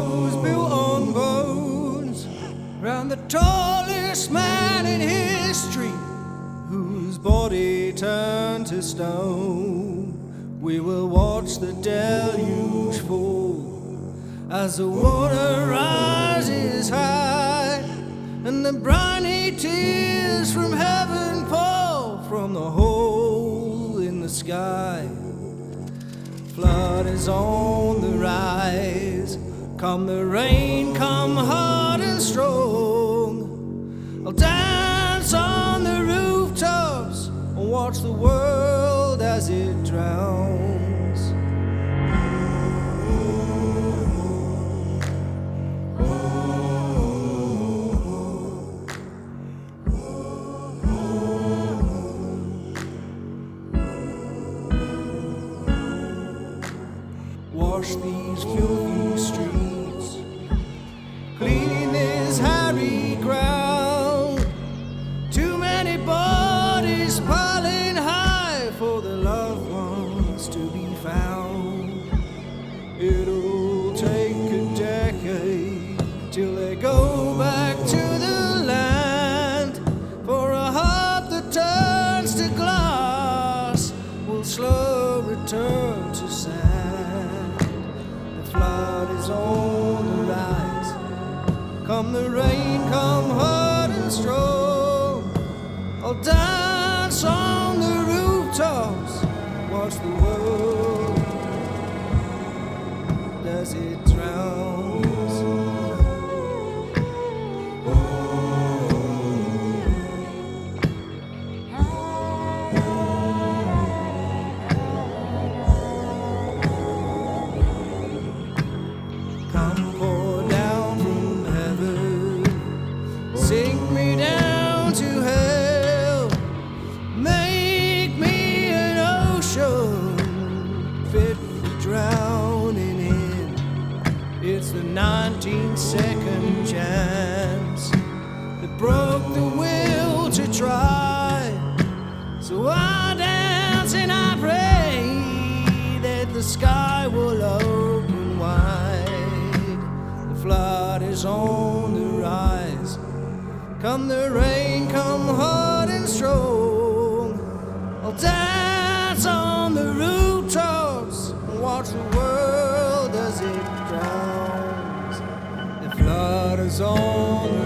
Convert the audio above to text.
was built on bones round the tallest man in history, whose body turned to stone. We will watch the deluge fall as the water rises high, and the briny tears from heaven pour from the hole in the sky. Flood is on the rise, come the rain, come hard and strong. I'll dance on the rooftops and watch the world as it drowns. Wash these filthy streets, clean this hairy ground. Too many bodies piling high for the loved ones to be found. It'll take a decade till they go back to the land, for a heart that turns to glass will slow return to sand. Flood is on the rise, come the rain, come hard and strong. I'll dance on the rooftops, watch the world as it drowns. Come pour down from heaven, sink me down to hell, make me an ocean fit for drowning in. It's the 19-second chance that broke the will to try. So I dance and I pray that the sky will open wide. Flood is on the rise, come the rain, come hard and strong. I'll dance on the rooftops and watch the world as it drowns. The flood is on the